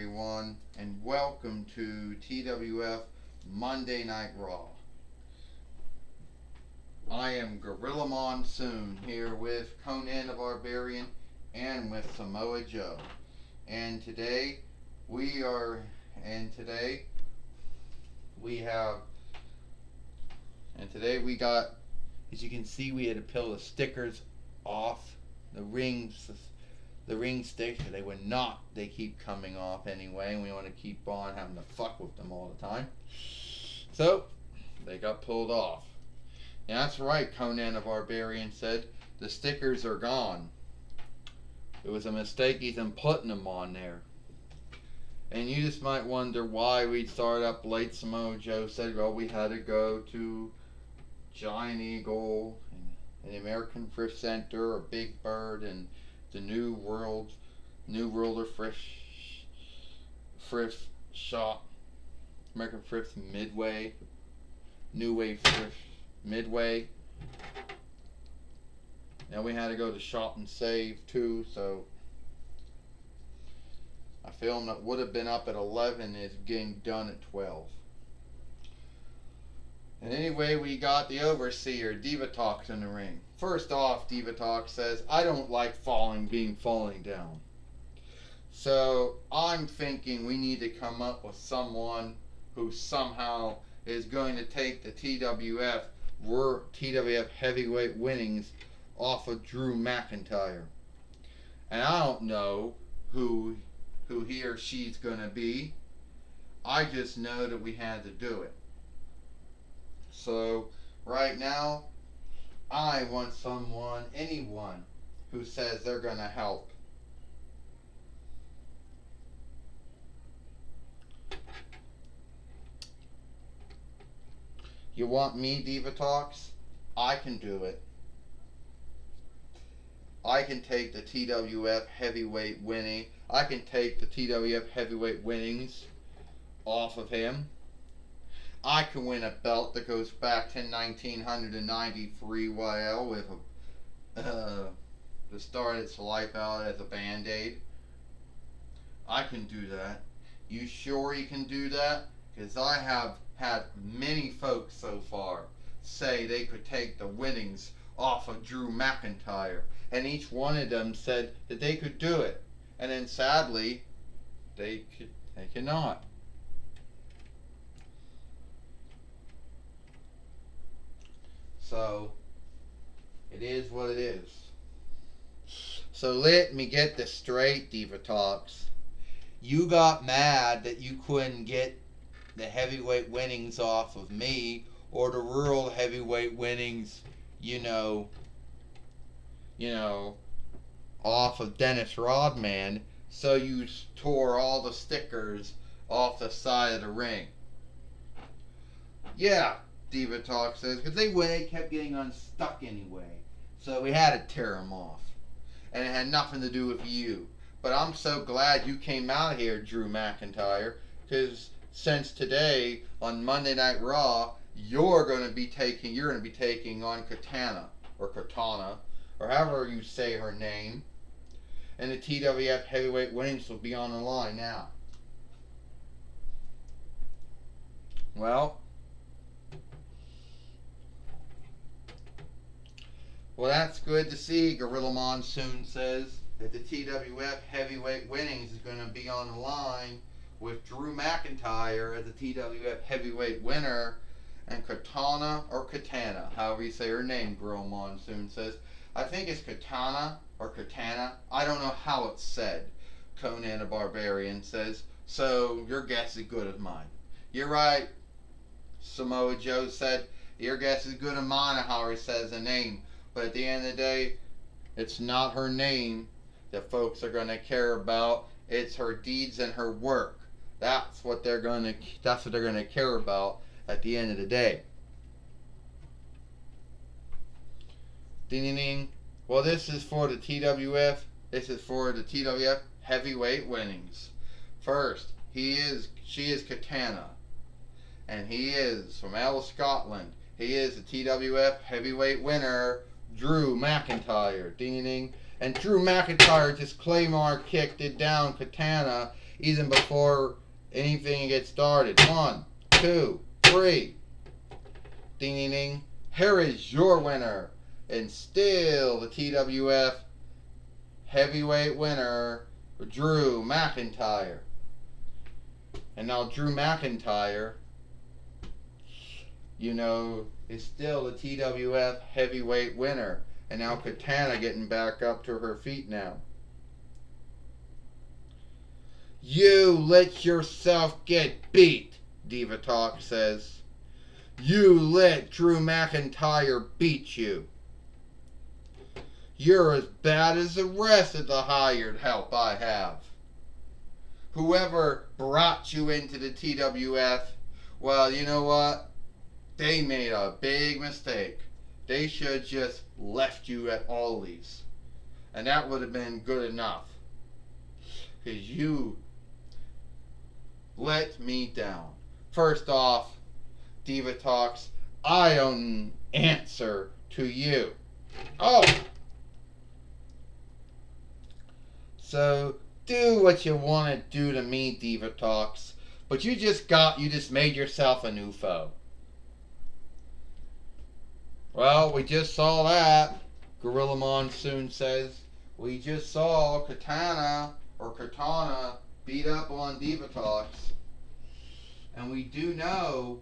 everyone, and welcome to TWF Monday Night Raw. I am Gorilla Monsoon here with Conan the Barbarian and with Samoa Joe. And today we are, and today we have, and today we got, as you can see, we had to peel the stickers off the rings. The ring sticks, they would not. They keep coming off anyway, and we want to keep on having to fuck with them all the time. So, they got pulled off. And that's right, Conan the Barbarian said. The stickers are gone. It was a mistake even putting them on there. And you just might wonder why we started up late. Samoa Joe said, well, we had to go to Giant Eagle and the American Thrift Center or Big Bird and the New World of Thrift Shop, American Thrift Midway, New Wave Thrift Midway. Now we had to go to Shop and Save too, so a film that would have been up at 11 is getting done at 12. And anyway, we got the Overseer, Divatox, in the ring. First off, Divatox says, I don't like falling down. So I'm thinking we need to come up with someone who somehow is going to take the TWF heavyweight winnings off of Drew McIntyre. And I don't know who he or she's going to be. I just know that we had to do it. So right now, I want anyone who says they're going to help. You want me, Divatox? I can do it. I can take the TWF heavyweight winning. I can take the TWF heavyweight winnings off of him. I can win a belt that goes back to 1993 YL with to start its life out as a Band-Aid. I can do that. You sure you can do that? Because I have had many folks so far say they could take the winnings off of Drew McIntyre. And each one of them said that they could do it. And then sadly, they cannot. So, it is what it is. So let me get this straight, Divatox. You got mad that you couldn't get the heavyweight winnings off of me or the world heavyweight winnings, off of Dennis Rodman. So you tore all the stickers off the side of the ring. Yeah, Divatox says, because they kept getting unstuck anyway. So we had to tear them off. And it had nothing to do with you. But I'm so glad you came out here, Drew McIntyre, because since today on Monday Night Raw, you're going to be taking on Katana, or however you say her name. And the TWF heavyweight winnings will be on the line now. Well, that's good to see, Gorilla Monsoon says, that the TWF heavyweight winnings is going to be on the line with Drew McIntyre as the TWF heavyweight winner, and Katana, however you say her name, Gorilla Monsoon says. I think it's Katana or Katana. I don't know how it's said, Conan the Barbarian says. So your guess is good as mine. You're right, Samoa Joe said. Your guess is good as mine of how he says the name. But at the end of the day, it's not her name that folks are going to care about. It's her deeds and her work. That's what they're going to care about at the end of the day. Ding ding ding. Well, this is for the TWF. This is for the TWF heavyweight winnings. First, she is Katana, and he is from out of Scotland. He is the TWF heavyweight winner, Drew McIntyre. Ding ding ding. And Drew McIntyre just Claymore kicked it down Katana even before anything gets started. 1, 2, 3. Ding, ding, ding. Here is your winner. And still the TWF heavyweight winner, Drew McIntyre. And now Drew McIntyre, you know, is still the TWF heavyweight winner. And now Katana getting back up to her feet now. You let yourself get beat, Diva Talk says. You let Drew McIntyre beat you. You're as bad as the rest of the hired help I have. Whoever brought you into the TWF, well, you know what? They made a big mistake. They should just left you at Ollie's. And that would have been good enough. Because you let me down. First off, Diva Talks, I don't answer to you. Oh! So, do what you want to do to me, Diva Talks. But you just made yourself a new foe. Well, we just saw that, Gorilla Monsoon says. We just saw Katana beat up on Diva Talks. And we do know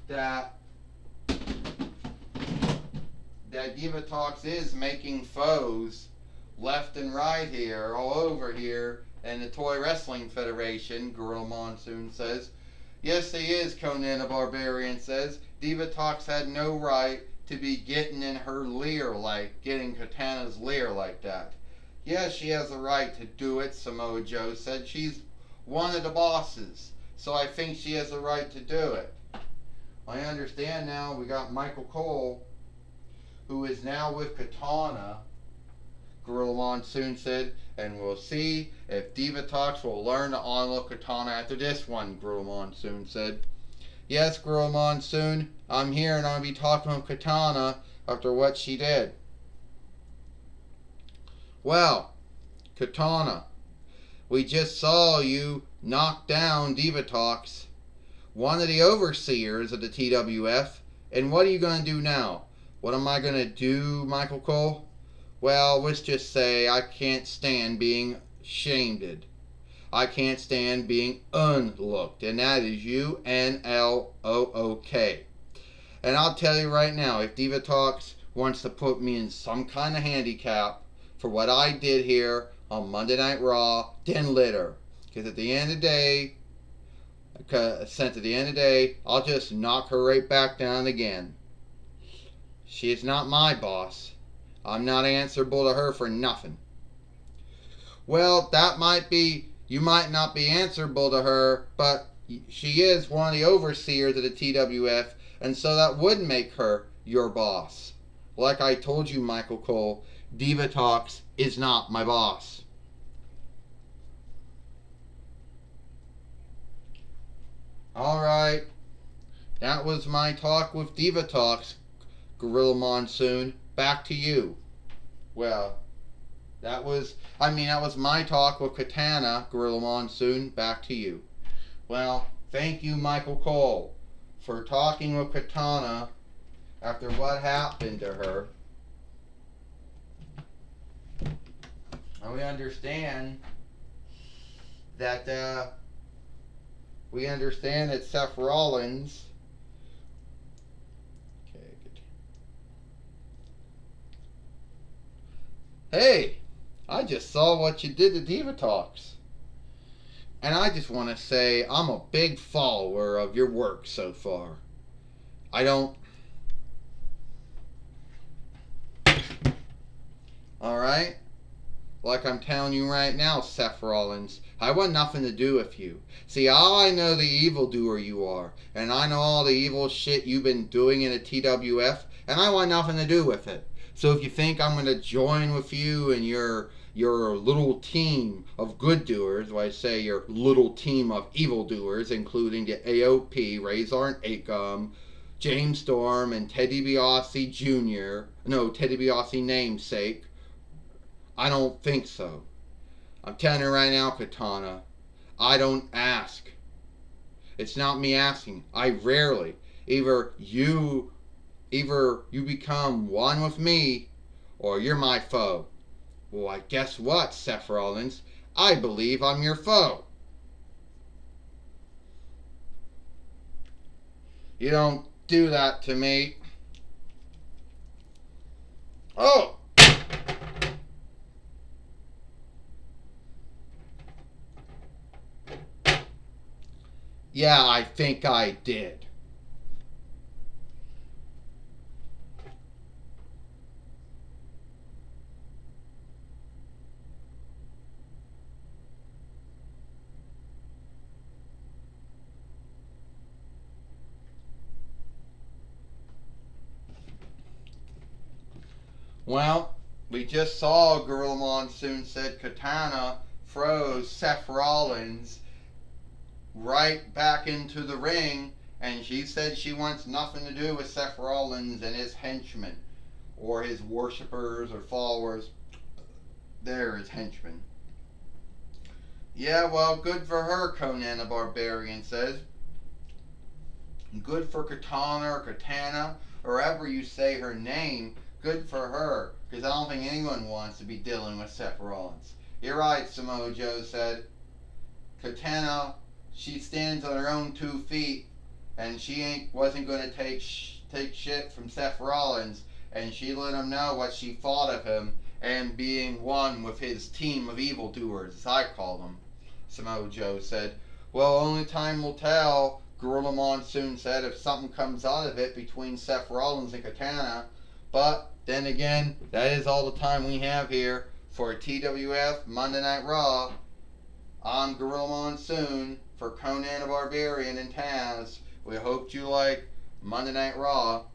that Diva Talks is making foes left and right here, all over here, and the Toy Wrestling Federation, Gorilla Monsoon says. Yes, he is, Conan the Barbarian says. Diva Talks had no right to be getting in her lair getting Katana's lair like that. Yes, she has the right to do it, Samoa Joe said. She's one of the bosses, so I think she has the right to do it. I understand now we got Michael Cole, who is now with Katana, Gorilla Monsoon said, and we'll see if Diva Talks will learn to onlook Katana after this one, Gorilla Monsoon said. Yes, Gorilla Monsoon, I'm here and I'll be talking with Katana after what she did. Well, Katana, we just saw you knock down Diva Talks, one of the overseers of the TWF, and what are you going to do now? What am I going to do, Michael Cole? Well, let's just say I can't stand being shamed. I can't stand being unlooked, and that is UNLOOK. And I'll tell you right now, if Diva Talks wants to put me in some kind of handicap for what I did here on Monday Night Raw, then let her. Because at the end of the day, I'll just knock her right back down again. She is not my boss. I'm not answerable to her for nothing. Well, you might not be answerable to her, but she is one of the overseers of the TWF, and so that would make her your boss. Like I told you, Michael Cole, Diva Talks is not my boss. Alright, that was my talk with Diva Talks, Gorilla Monsoon. Back to you. Well, that was my talk with Katana, Gorilla Monsoon. Back to you. Well, thank you, Michael Cole, for talking with Katana after what happened to her. And we understand that Seth Rollins. Okay, good. Hey, I just saw what you did to Diva Talks. And I just want to say I'm a big follower of your work so far. Alright? Like I'm telling you right now, Seth Rollins, I want nothing to do with you. See, I know the evildoer you are, and I know all the evil shit you've been doing in the TWF, and I want nothing to do with it. So if you think I'm going to join with you and your little team of good doers, well, I say your little team of evildoers, including the AOP, Razor and Akam, James Storm, and Teddy DiBiase Jr., no, Teddy DiBiase namesake, I don't think so. I'm telling you right now, Katana, I don't ask. It's not me asking. I rarely. Either you become one with me, or you're my foe. Well, I guess what, Seth Rollins? I believe I'm your foe. You don't do that to me. Oh! Yeah, I think I did. Well, we just saw Gorilla Monsoon said Katana froze Seth Rollins right back into the ring, and she said she wants nothing to do with Seth Rollins and his henchmen, or his worshippers or followers. They're his henchmen. Yeah, well, good for her, Conan the Barbarian says. Good for Katana or Katana, or however you say her name. Good for her, because I don't think anyone wants to be dealing with Seth Rollins. You're right, Samoa Joe said. Katana, she stands on her own 2 feet, and she wasn't going to take shit from Seth Rollins, and she let him know what she thought of him and being one with his team of evildoers, as I call them. Samoa Joe said. Well, only time will tell, Gorilla Monsoon said, if something comes out of it between Seth Rollins and Katana. But then again, that is all the time we have here for TWF Monday Night Raw. I'm Gorilla Monsoon for Conan the Barbarian and Taz. We hope you like Monday Night Raw,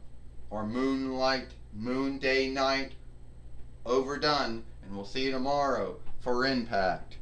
or Moon Day Night Overdone, and we'll see you tomorrow for Impact.